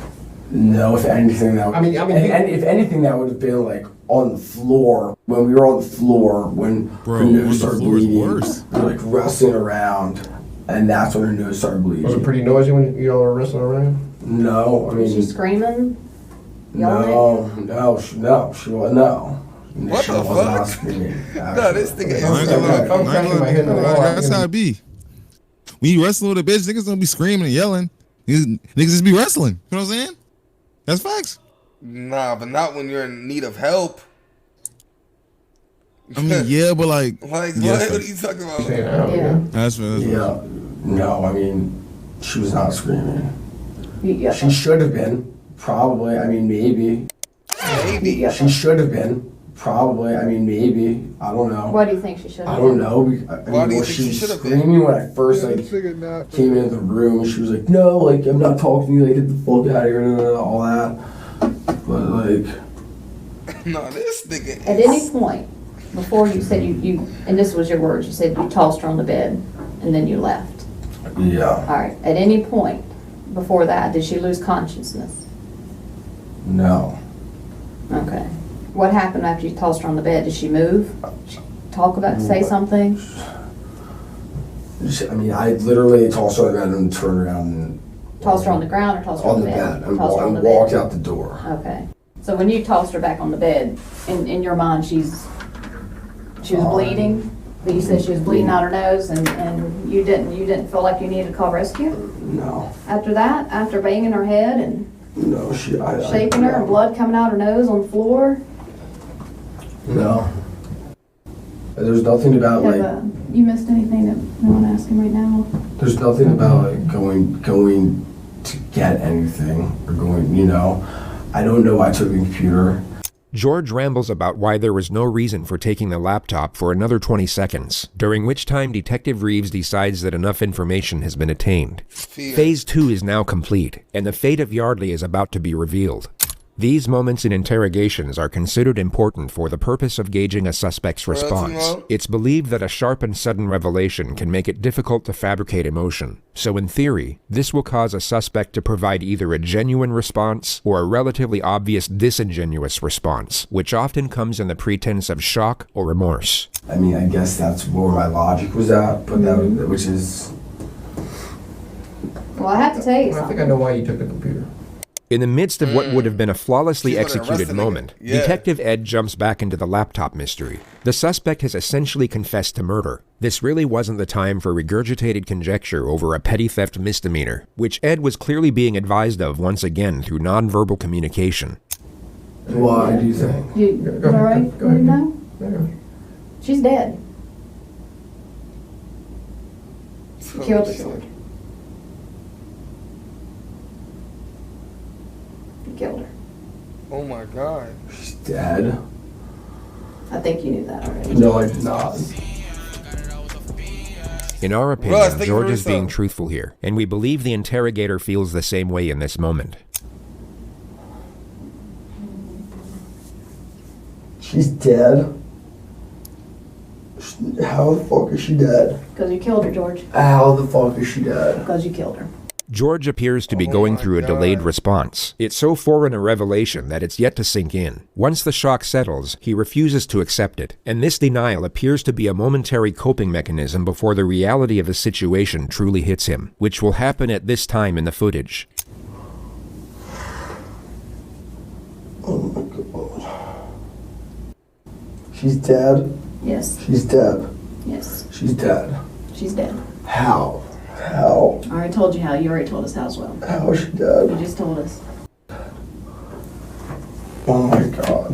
No, if anything that. If anything that would have been like on the floor when we were on the floor when her nose started bleeding. We were like wrestling around, and that's when her nose started bleeding. Was it pretty noisy when y'all were wrestling around? No, I mean. Was she screaming? No, she wasn't. No. What the fuck? No, this thing is. I'm cracking my head in the wall. That's how it be. When you wrestle with a bitch, niggas don't be screaming and yelling. Niggas just be wrestling. You know what I'm saying? That's facts. Nah, but not when you're in need of help. I mean, yeah, but like what? Yeah, What are you talking about? Yeah. That's Yeah. No, I mean, she was not screaming. Yeah. She should have been. Probably. I mean, maybe. Maybe. She should have been. Probably. I mean, maybe. I don't know. Why do you think she should have? I don't know. Why do you think she she was should have been? screaming when I first came into the room, and she was like, "No, like I'm not talking to you. Like get the fuck out of here," all that. But like, No, this nigga. At any point, before you said you, and this was your words, you said you tossed her on the bed and then you left. yeah, All right. At any point before that, did she lose consciousness? no. Okay. What happened after you tossed her on the bed? Did she move? Talk about, say something? I mean, I literally tossed her on the bed and turned around and Tossed her on the ground or tossed her on on the the bed and Tossed her on the walked bed. out the door. Okay. So when you tossed her back on the bed, in your mind, she was bleeding, but you said she was bleeding out her nose, and you didn't feel like you needed to call rescue No, after that, after banging her head and no, shaking her and blood coming out her nose on the floor. No. There's nothing about like. You missed anything that you want to ask him right now? There's nothing about like going to get anything or going. I don't know why I took the computer. George rambles about why there was no reason for taking the laptop for another 20 seconds, during which time Detective Reeves decides that enough information has been attained. Phase 2 is now complete, and the fate of Yardley is about to be revealed. These moments in interrogations are considered important for the purpose of gauging a suspect's response. It's believed that a sharp and sudden revelation can make it difficult to fabricate emotion. So in theory, this will cause a suspect to provide either a genuine response or a relatively obvious disingenuous response, which often comes in the pretense of shock or remorse. I mean, I guess that's where my logic was at, but which is. Well, I have to tell you I think something. I know why you took the computer. In the midst of what would have been a flawlessly She's gonna executed arrest the moment, nigga. Yeah. Detective Ed jumps back into the laptop mystery. The suspect has essentially confessed to murder. This really wasn't the time for regurgitated conjecture over a petty theft misdemeanor, which Ed was clearly being advised of once again through nonverbal communication. Why do you think? You Go all ahead, right? go ahead. No? Yeah. She's dead. You killed her, George. You killed her. Oh my god. She's dead. I think you knew that already. No, I did not. In our opinion, Russ, think George for is being yourself. truthful here, and we believe the interrogator feels the same way in this moment. She's dead. How the fuck is she dead? Because you killed her, George. How the fuck is she dead? Because you killed her. George appears to be going through a delayed response. It's so foreign a revelation that it's yet to sink in. Once the shock settles, he refuses to accept it, and this denial appears to be a momentary coping mechanism before the reality of the situation truly hits him, which will happen at this time in the footage. Oh my god. She's dead. Yes. She's dead. Yes. She's dead. She's dead. How? How? I already told you how. You already told us how as well. How is she dead? You just told us. Oh my God.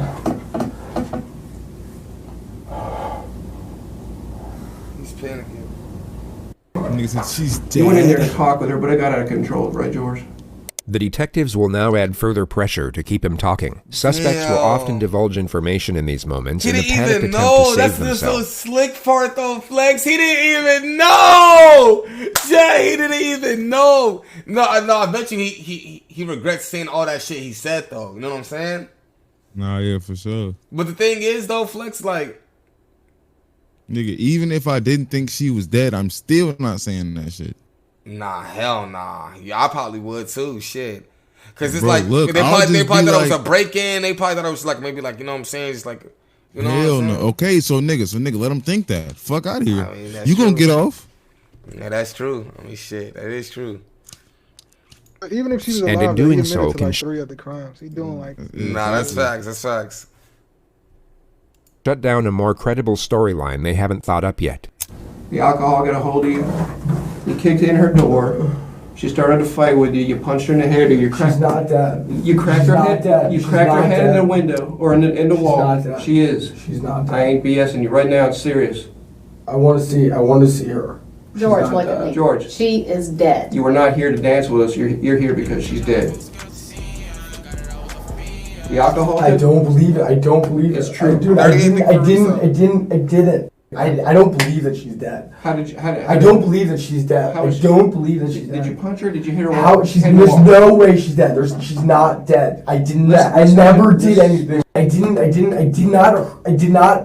He's panicking. Nigga said she's dead. You went in there to talk with her, but it got out of control, right, George? The detectives will now add further pressure to keep him talking. Suspects will often divulge information in these moments in a panicked attempt to save themselves. That's the slick part though, Flex. He didn't even know. Jay, he didn't even know. No, I bet you he regrets saying all that shit he said though. You know what I'm saying? Nah, yeah, for sure. But the thing is though, Flex, like, nigga, even if I didn't think she was dead, I'm still not saying that shit. nah, hell nah. Yeah, I probably would too. Shit. Cause it's Bro, like look, they probably thought it was like, a break-in. They probably thought it was like maybe like, you know what I'm saying? Just like, you know hell what I'm no. saying? Okay, so nigga, let them think that. Fuck out of here. I mean, You gonna true. get off? Yeah, that's true. I mean, shit, that is true. Even if she's And alive, in doing he so, admitted to can like 3 other crimes. He doing like. Nah, that's facts. That's facts. Shut down a more credible storyline they haven't thought up yet. The alcohol got a hold of you. You kicked in her door. She started to fight with you. You punched her in the head, or you cracked. She's not dead. You cracked her head. Dead. You cracked her head in the window or in the wall. Not dead. She is. She's not dead. I ain't BSing you right now. It's serious. I want to see her. She's George, not look at dead. me. George. She is dead. You were not here to dance with us. You're here because she's dead. The alcohol. I don't believe it. I don't believe it. It's true. Dude, I didn't. I don't believe that she's dead. How did you? I don't believe that she's dead. I don't believe that she's dead. Did you punch her? Did you hit her? How? There's no way she's dead. She's not dead. I never did anything. I did not. All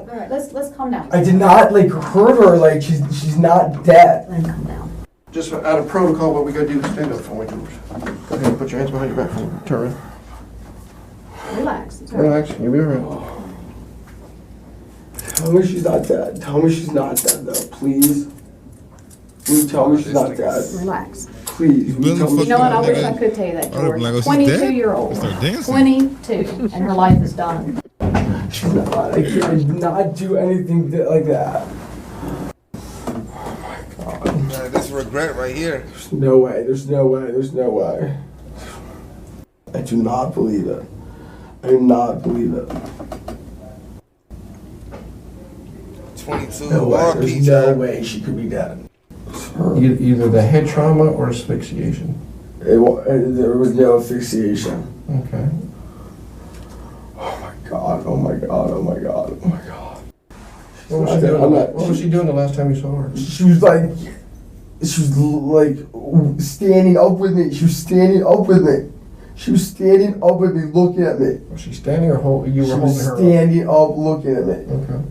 right, let's calm down. I did not like hurt her. Like she's not dead. Then calm down. Just out of protocol, what we gotta do is stand up for me, George. Go ahead, put your hands behind your back. Turn around. Relax. It's all right. Relax. You'll be alright. Tell me she's not dead. Tell me she's not dead though, please. Will you tell me she's not dead? Relax. Please. Will you tell me You know what? I wish I could tell you that, George. Like, oh, she's dead? 22-year-old. Start dancing. 22, and her life is done. she's not? I did not do anything like that. Man, this regret right here. There's no way. There's no way. There's no way. I do not believe it. I do not believe it. 22. No way. RP, There's no way she could be dead. Either the head trauma or asphyxiation. There was no asphyxiation. Okay. Oh my god. Oh my god. Oh my god. Oh my god. What was she doing the last time you saw her? She was like standing up with me. She was standing up with me. She was standing up with me, looking at me. Was she standing or you were holding her? She was standing up, looking at me. Okay.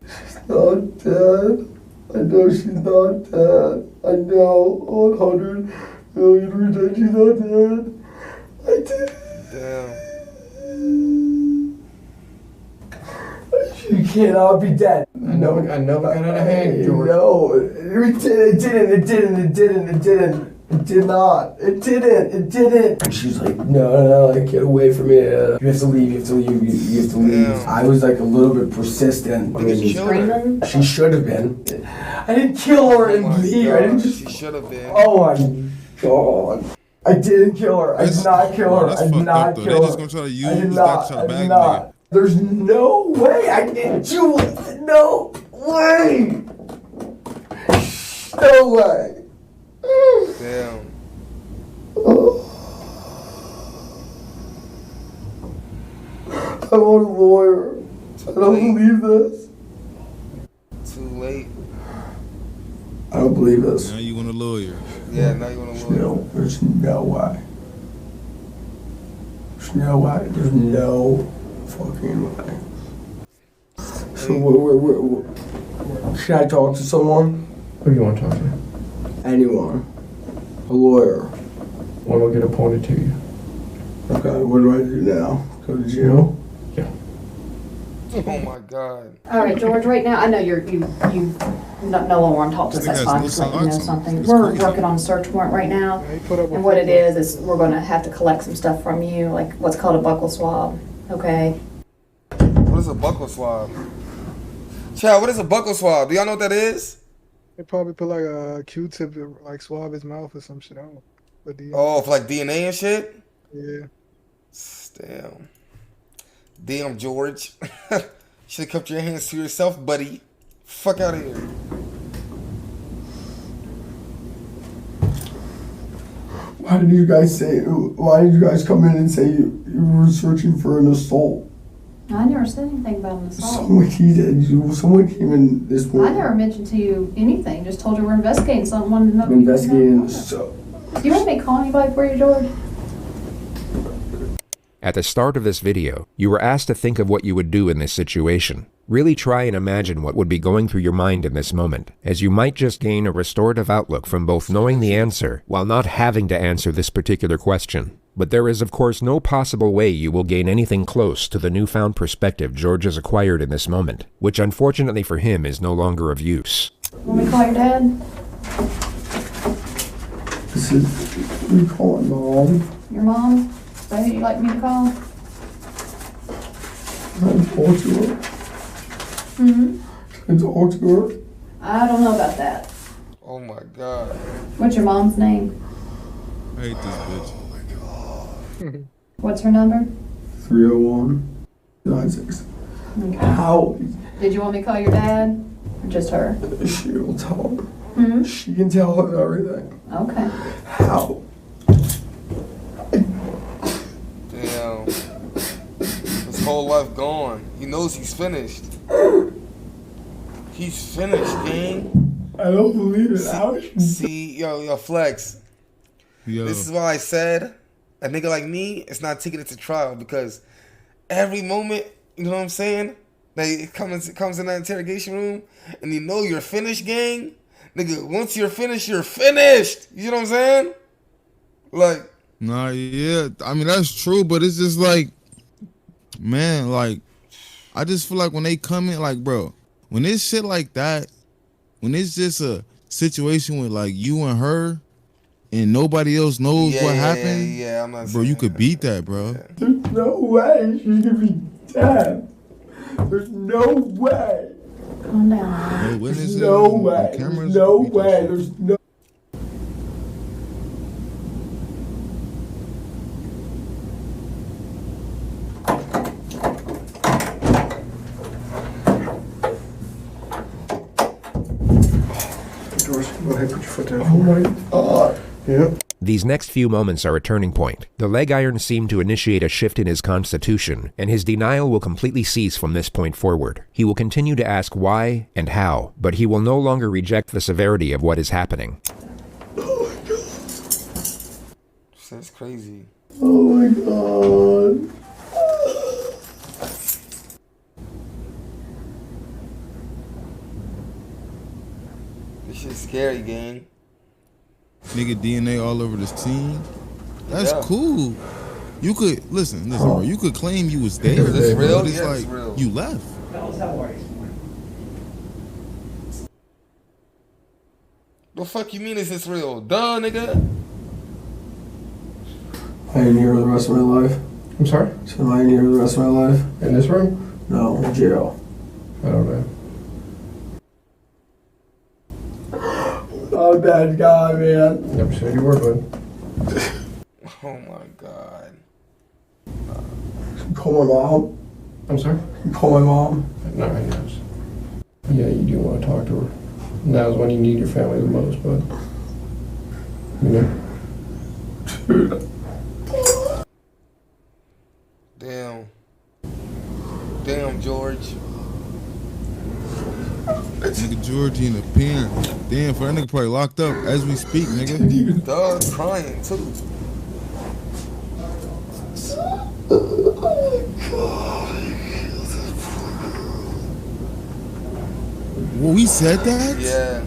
She's not dead. I know she's not dead. I know 100 million % she's not dead. I did. Damn. She cannot be dead. I know it got out of hand, George. No, it didn't. It didn't. And she's like, no, like, get away from me. You have to leave. You have to leave. Yeah. I was like a little bit persistent. Did you kill her? Screaming? She should have been. I didn't kill her and leave. I didn't just. She should have been. Oh my god. I didn't kill her. I did not kill her. I did not kill her. They just gonna try to use I did that to not. I bag did a not. There's no way I didn't do it. No way. No way. Damn. I want a lawyer. I don't believe this. Too late. I don't believe this. Now you want a lawyer. Yeah, now you want to lawyer. No, there's no way. There's no way. There's no fucking way. So, should I talk to someone? Who do you want to talk to? Anyone. A lawyer. One will get appointed to you. Okay, what do I do now? Go to jail? Yeah. Oh my god. All right, George. Right now, I know you no longer want to talk to us. That's fine. Just let you know something. We're working on a search warrant right now, and what it is we're going to have to collect some stuff from you, like what's called a buccal swab. Okay. What is a buccal swab? Child, what is a buccal swab? Do y'all know what that is? They probably put like a Q-tip to like swab his mouth or some shit. I don't know. But Oh, for like DNA and shit? yeah. Damn. Damn, George. Should have kept your hands to yourself, buddy. Fuck out of here. Why did you guys come in and say you were searching for an assault? I never said anything about an assault. Someone came in this morning. I never mentioned to you anything. Just told you we're investigating something. Wanted to know. Investigating. Do you want me to call anybody for you, George? At the start of this video, you were asked to think of what you would do in this situation. Really try and imagine what would be going through your mind in this moment, as you might just gain a restorative outlook from both knowing the answer while not having to answer this particular question. But there is of course no possible way you will gain anything close to the newfound perspective George has acquired in this moment, which unfortunately for him is no longer of use. Want me to call your dad? We call it Mom. Your mom? Is that who you'd like me to call? Can I talk to her? Mm-hmm. Can I talk to her? I don't know about that. Oh my God. What's your mom's name? I hate this bitch. What's her number? 301-96. Okay. How? Did you want me to call your dad? Or just her? She'll tell her. Mm-hmm. She can tell her everything. Okay. How? Damn. His whole life gone. He knows he's finished. He's finished, gang. I don't believe it. See, yo, Flex. Yo. This is why I said a nigga like me is not taking it to trial, because every moment, you know what I'm saying? Like it comes in that interrogation room, and you know you're finished, gang. Nigga, once you're finished, you're finished. You know what I'm saying? Like, Nah, yeah. I mean, that's true, but it's just like, man, like, I just feel like when they come in, like, bro, when it's shit like that, when it's just a situation with, like, you and her, and nobody else knows what happened, yeah, I'm not bro, you could beat that, bro. There's no way she's gonna be dead. There's no way. Calm down. No witnesses, There's no way. cameras, There's no beat that way. shit. There's no. George, go ahead, put your foot down. Oh my God. Yep. These next few moments are a turning point. The leg irons seem to initiate a shift in his constitution, and his denial will completely cease from this point forward. He will continue to ask why and how, but he will no longer reject the severity of what is happening. Oh my God. that's crazy. Oh my God. This shit's scary, gang. Nigga DNA all over the scene. That's Yeah. cool. You could listen, bro. You could claim you was there. Is this real? But it's Yeah, like it's real. you left. The fuck you mean is this real? Duh, nigga. I ain't here the rest of my life. I'm sorry? So I ain't here the rest of my life. In this room? No, in jail. I don't know. Not a bad guy, man. Never said you were, bud. Oh my God. Call my mom. I'm sorry? Call my mom. No, I knows. Yeah, you do want to talk to her. Now's when you need your family the most, bud. You know? Dude. Damn. Damn, George. Nigga Georgie in the pen. Damn, for that nigga probably locked up as we speak, nigga. Duh, crying too. Well, we said that? Yeah.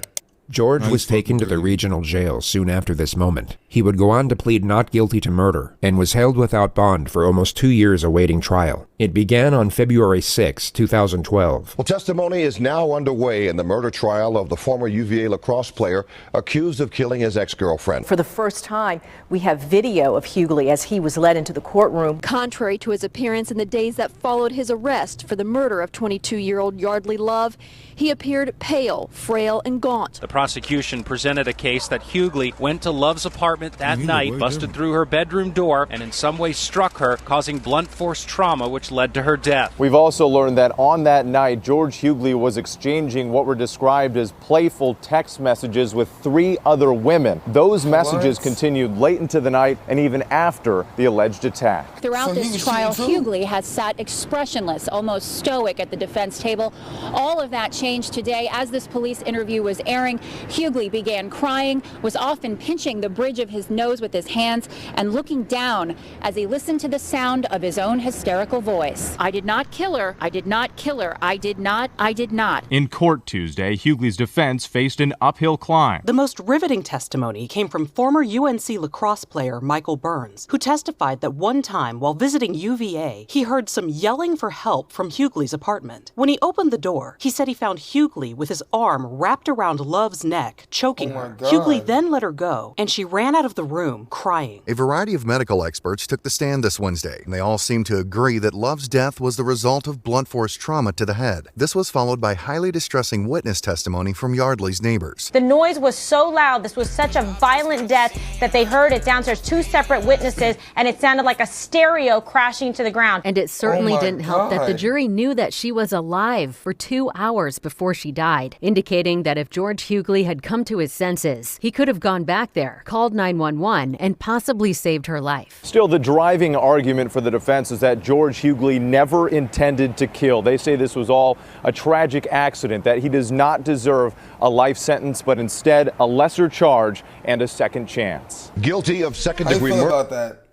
George was taken to the regional jail soon after this moment. He would go on to plead not guilty to murder and was held without bond for almost 2 years awaiting trial. It began on February 6, 2012. Well, testimony is now underway in the murder trial of the former UVA lacrosse player accused of killing his ex-girlfriend. For the first time, we have video of Hughley as he was led into the courtroom. Contrary to his appearance in the days that followed his arrest for the murder of 22-year-old Yardley Love, he appeared pale, frail, and gaunt. The prosecution presented a case that Hughley went to Love's apartment that night, busted through her bedroom door, and in some way struck her, causing blunt force trauma, which led to her death. We've also learned that on that night, George Hughley was exchanging what were described as playful text messages with 3 other women. Those messages continued late into the night and even after the alleged attack. Throughout this trial, Hughley has sat expressionless, almost stoic at the defense table. All of that changed today as this police interview was airing. Hughley began crying, was often pinching the bridge of his nose with his hands and looking down as he listened to the sound of his own hysterical voice. I did not kill her. I did not kill her. I did not. In court Tuesday, Hughley's defense faced an uphill climb. The most riveting testimony came from former UNC lacrosse player Michael Burns, who testified that one time while visiting UVA, he heard some yelling for help from Hughley's apartment. When he opened the door, he said he found Hughley with his arm wrapped around Love's neck, choking her. Hughley then let her go, and she ran out of the room crying. A variety of medical experts took the stand this Wednesday, and they all seemed to agree that Love's death was the result of blunt force trauma to the head. This was followed by highly distressing witness testimony from Yardley's neighbors. The noise was so loud, this was such a violent death that they heard it downstairs, 2 separate witnesses, and it sounded like a stereo crashing to the ground. And it certainly didn't help that the jury knew that she was alive for 2 hours before she died, indicating that if George Hughley had come to his senses, he could have gone back there, called 911, and possibly saved her life. Still, the driving argument for the defense is that George Hughley never intended to kill. They say this was all a tragic accident, that he does not deserve a life sentence, but instead a lesser charge and a second chance. Guilty of second-degree murder. About that?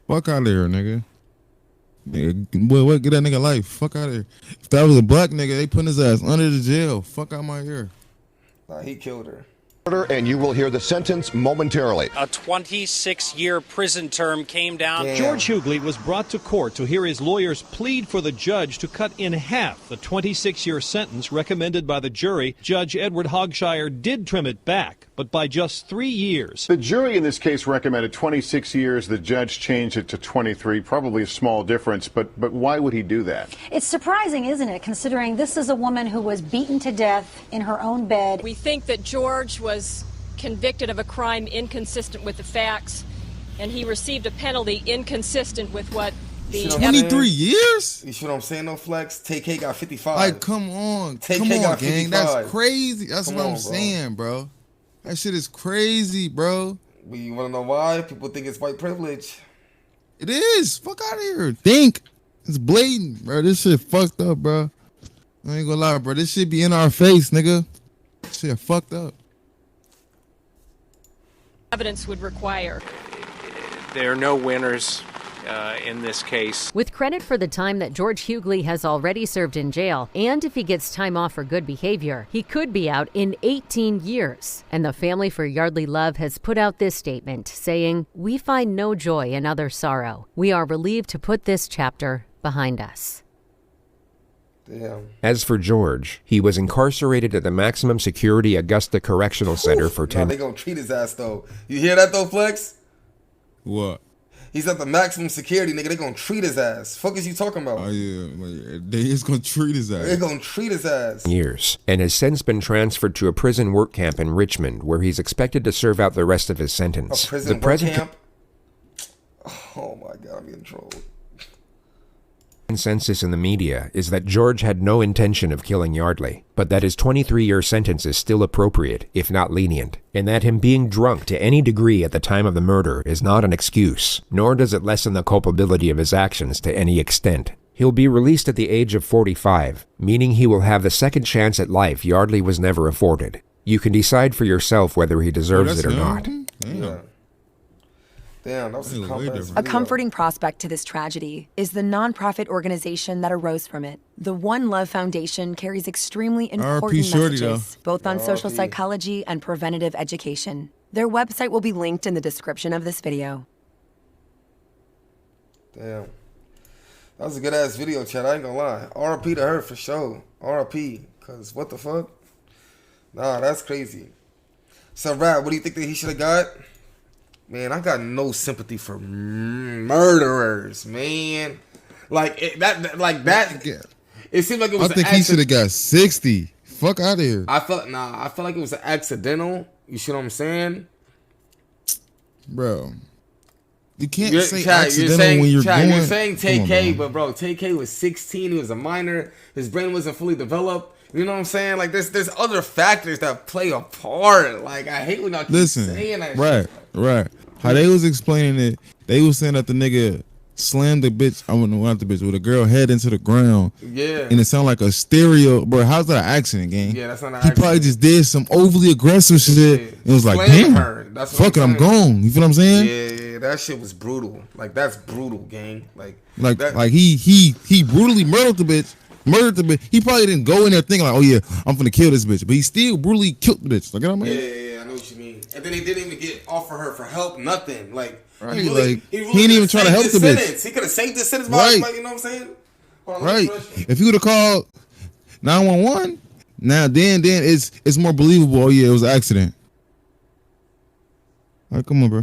Fuck out of here, nigga. Boy, what? Get that nigga life. Fuck out of here. If that was a black nigga, they put his ass under the jail. Fuck out my ear. Nah, he killed her. And you will hear the sentence momentarily. A 26-year prison term came down. Damn. George Hughley was brought to court to hear his lawyers plead for the judge to cut in half the 26-year sentence recommended by the jury. Judge Edward Hogshire did trim it back, but by just 3 years. The jury in this case recommended 26 years. The judge changed it to 23, probably a small difference, but why would he do that? It's surprising, isn't it, considering this is a woman who was beaten to death in her own bed. We think that George was convicted of a crime inconsistent with the facts, and he received a penalty inconsistent with what the 23 years? You see what I'm saying, no Flex? TK got 55. Like, come on. TK Come on, got gang. 55. That's crazy. That's Come what I'm on, bro. saying, bro. That shit is crazy, bro. But you want to know why? People think it's white privilege. It is. Fuck out of here. Think. It's blatant, bro. This shit fucked up, bro. I ain't gonna lie, bro. This shit be in our face, nigga. Shit fucked up. evidence would require. There are no winners in this case. With credit for the time that George Hughley has already served in jail, and if he gets time off for good behavior, he could be out in 18 years. And the family for Yardley Love has put out this statement saying, "We find no joy in other sorrow. We are relieved to put this chapter behind us." Damn. As for George, he was incarcerated at the maximum security Augusta Correctional Center for 10 They gonna treat his ass though. You hear that though, Flex? What? He's at the maximum security, nigga. They gonna treat his ass. Fuck is you talking about? Oh yeah, they just gonna treat his ass. They gonna treat his ass. years, and has since been transferred to a prison work camp in Richmond, where he's expected to serve out the rest of his sentence. A prison work camp? Oh my God, I'm getting trolled. Consensus in the media is that George had no intention of killing Yardley, but that his 23-year sentence is still appropriate, if not lenient, and that him being drunk to any degree at the time of the murder is not an excuse, nor does it lessen the culpability of his actions to any extent. He'll be released at the age of 45, meaning he will have the second chance at life Yardley was never afforded. You can decide for yourself whether he deserves it or not. Yeah. Damn, that was a Way complex different. A video. comforting prospect to this tragedy is the nonprofit organization that arose from it. The One Love Foundation carries extremely important Shorty, messages, both on social R.I.P. psychology and preventative education. Their website will be linked in the description of this video. Damn. That was a good ass video, Chad. I ain't gonna lie. RP to her for sure. RP. Cause what the fuck? Nah, that's crazy. So, Rap, what do you think that he should have got? Man, I got no sympathy for murderers, man. It seemed like it was. I think he should have got 60. Fuck out of here. I felt like it was accidental. You see what I'm saying, bro? You can't say Chad, accidental when you're going. You're saying Come on, TK, but bro, TK was 16. He was a minor. His brain wasn't fully developed. You know what I'm saying? Like, there's other factors that play a part. Like, I hate when y'all keep saying that. Right, shit. right. How they was explaining it, they was saying that the nigga slammed the bitch. I wouldn't want the bitch with a girl head into the ground. Yeah. And it sounded like a stereo. Bro, how's that an accident, gang? Yeah, that's not an He accident. probably just did some overly aggressive shit. And it was like, Blame damn, her. That's what fuck it, I'm saying. gone. You feel what I'm saying? Yeah, that shit was brutal. Like, that's brutal, gang. Like he brutally murdered the bitch. He probably didn't go in there thinking like, oh yeah, I'm finna kill this bitch, but he still brutally killed the bitch. Like, you know what I mean? Yeah, I know what you mean. And then he didn't even get offer her for help, nothing. Like, Right, he really he could've ain't even trying to help saved the his bitch. sentence. He could have saved this sentence by, Right. like, you know what I'm saying? Hold on, Right. let me refresh. If you would have called 911, now then it's more believable. Oh yeah, it was an accident. All right, come on, bro.